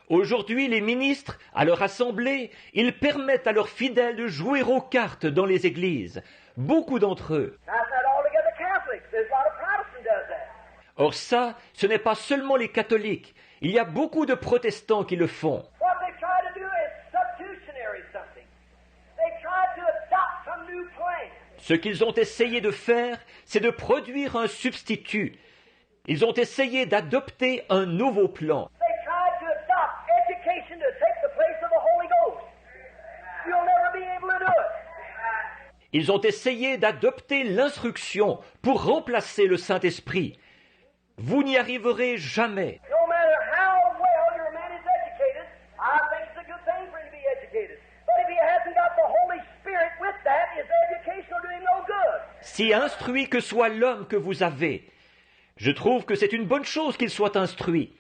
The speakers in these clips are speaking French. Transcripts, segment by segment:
Aujourd'hui, les ministres, à leur assemblée, ils permettent à leurs fidèles de jouer aux cartes dans les églises. Beaucoup d'entre eux. Or ça, ce n'est pas seulement les catholiques. Il y a beaucoup de protestants qui le font. Ce qu'ils ont essayé de faire, c'est de produire un substitut. Ils ont essayé d'adopter un nouveau plan. Ils ont essayé d'adopter l'instruction pour remplacer le Saint-Esprit. Vous n'y arriverez jamais. Si instruit que soit l'homme que vous avez, je trouve que c'est une bonne chose qu'il soit instruit.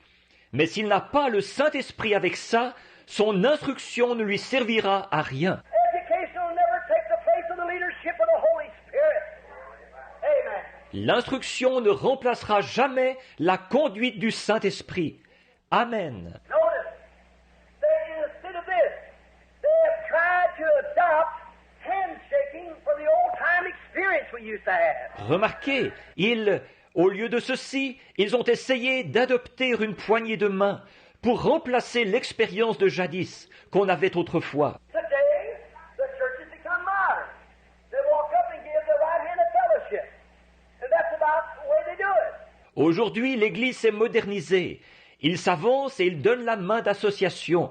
Mais s'il n'a pas le Saint-Esprit avec ça, son instruction ne lui servira à rien. L'instruction ne remplacera jamais la conduite du Saint-Esprit. Amen. Remarquez, au lieu de ceci, ils ont essayé d'adopter une poignée de main pour remplacer l'expérience de jadis qu'on avait autrefois. Aujourd'hui, l'Église s'est modernisée. Ils s'avancent et ils donnent la main d'association.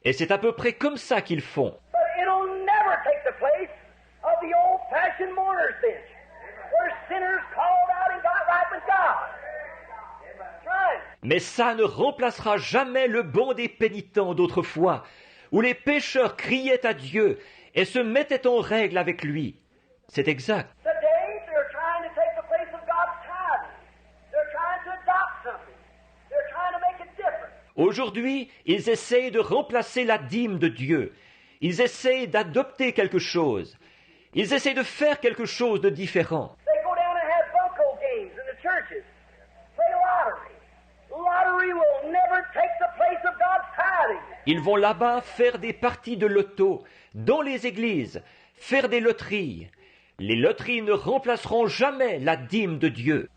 Et c'est à peu près comme ça qu'ils font. Mais ça ne remplacera jamais le banc des pénitents d'autrefois, où les pécheurs criaient à Dieu et se mettaient en règle avec lui. C'est exact. Aujourd'hui, ils essayent de remplacer la dîme de Dieu. Ils essayent d'adopter quelque chose. Ils essayent de faire quelque chose de différent. Ils vont là-bas faire des parties de loto dans les églises, faire des loteries. Les loteries ne remplaceront jamais la dîme de Dieu.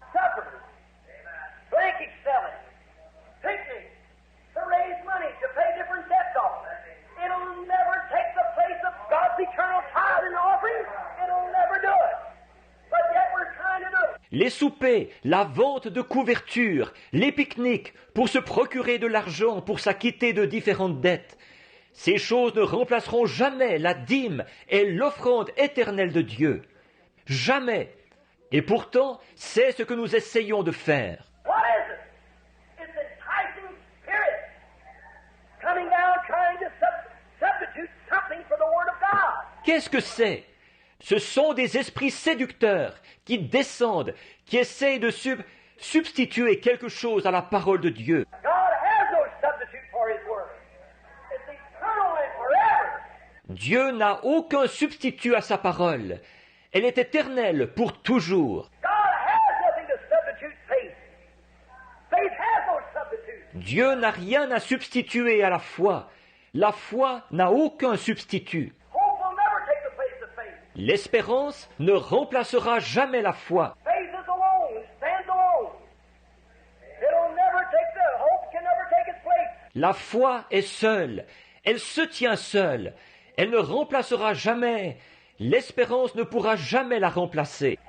Les soupers, la vente de couvertures, les pique-niques pour se procurer de l'argent pour s'acquitter de différentes dettes. Ces choses ne remplaceront jamais la dîme et l'offrande éternelle de Dieu. Jamais. Et pourtant, c'est ce que nous essayons de faire. Qu'est-ce que c'est? Ce sont des esprits séducteurs qui descendent, qui essayent de substituer quelque chose à la parole de Dieu. Dieu n'a aucun substitut à sa parole. Elle est éternelle pour toujours. Dieu n'a rien à substituer à la foi. La foi n'a aucun substitut. L'espérance ne remplacera jamais la foi. La foi est seule. Elle se tient seule. Elle ne remplacera jamais. L'espérance ne pourra jamais la remplacer.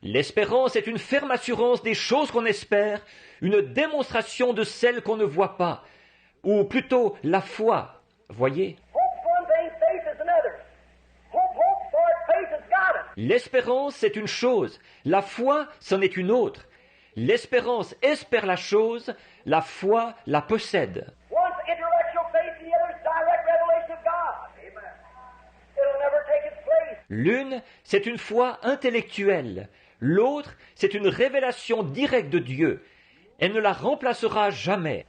L'espérance est une ferme assurance des choses qu'on espère, une démonstration de celles qu'on ne voit pas. Ou plutôt la foi, voyez. L'espérance, c'est une chose, la foi, c'en est une autre. L'espérance espère la chose, la foi la possède. L'une, c'est une foi intellectuelle. L'autre, c'est une révélation directe de Dieu. Elle ne la remplacera jamais.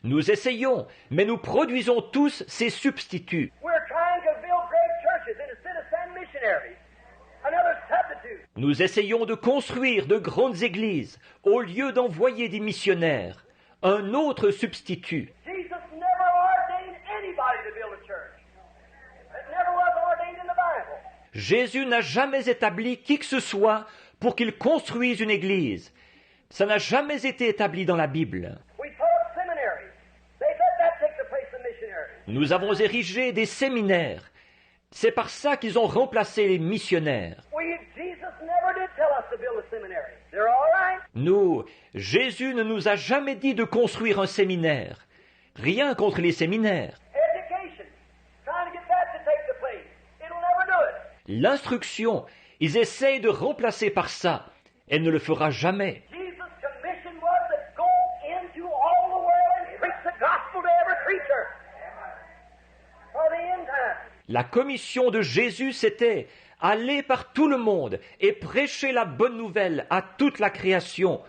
Nous essayons, mais nous produisons tous ces substituts. Nous essayons de construire de grandes églises au lieu d'envoyer des missionnaires, un autre substitut. Jesus never ordained anybody to build a church. It never was ordained in the Bible. Jésus n'a jamais établi qui que ce soit pour qu'il construise une église. Ça n'a jamais été établi dans la Bible. We put up seminaries. They said that takes the place of missionaries. Nous avons érigé des séminaires. C'est par ça qu'ils ont remplacé les missionnaires. Jesus never did tell us to build a seminary. They're all right. Nous, Jésus ne nous a jamais dit de construire un séminaire. Rien contre les séminaires. Education, trying to get that to take the place. It'll never do it. L'instruction, ils essayent de remplacer par ça. Elle ne le fera jamais. Jesus' commission was to go into all the world and preach the gospel to every creature. For the end time. La commission de Jésus, c'était aller par tout le monde et prêcher la bonne nouvelle à toute la création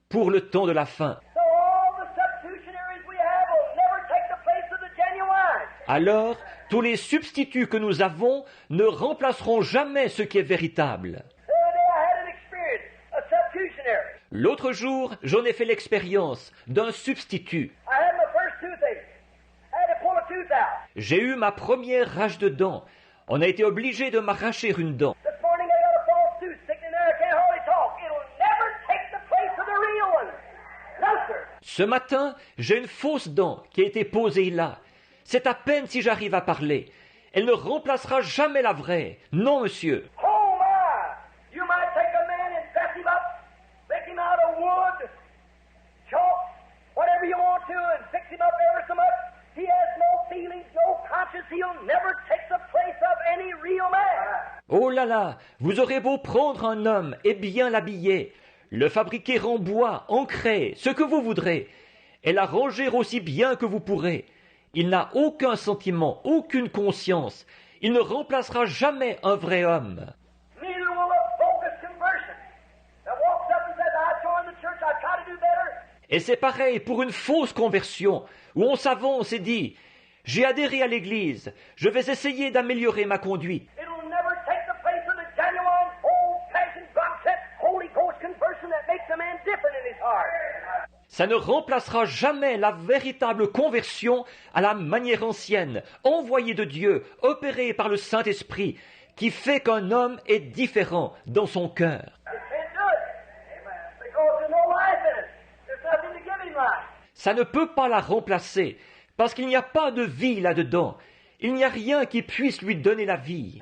pour le temps de la fin. So all the substitutionaries we have will never take the place of the genuine. Alors, tous les substituts que nous avons ne remplaceront jamais ce qui est véritable. The other day I had an experience, a substitutionary. L'autre jour, j'en ai fait l'expérience d'un substitut. I had my first toothache. I had to pull a tooth out. J'ai eu ma première rage de dents. On a été obligé de m'arracher une dent. This morning I got a false tooth sticking in there. I can't hardly talk. It'll never take the place of the real one. No, sir. Ce matin, j'ai une fausse dent qui a été posée là. C'est à peine si j'arrive à parler. Elle ne remplacera jamais la vraie. Non, monsieur. Oh my! You might take a man and dress him up, make him out of wood, chalk, whatever you want to, and fix him up ever so much. He has no feelings, no conscience. He'll never take the place of any real man. Oh là là, vous aurez beau prendre un homme et bien l'habiller, le fabriquer en bois, en craie, ce que vous voudrez, et l'arranger aussi bien que vous pourrez. Il n'a aucun sentiment, aucune conscience. Il ne remplacera jamais un vrai homme. Neither will a bogus conversion that walks up and says, I joined the church, I try to do better. Et c'est pareil pour une fausse conversion, où on s'avance et dit « J'ai adhéré à l'Église, je vais essayer d'améliorer ma conduite. It'll never take the place of the genuine, old-fashioned, box-set, Holy Ghost conversion that makes a man different in his heart. » Ça ne remplacera jamais la véritable conversion à la manière ancienne, envoyée de Dieu, opérée par le Saint-Esprit, qui fait qu'un homme est différent dans son cœur. You can't do it. Because there's no life in it. There's nothing to give him life. Ça ne peut pas la remplacer, parce qu'il n'y a pas de vie là-dedans. Il n'y a rien qui puisse lui donner la vie.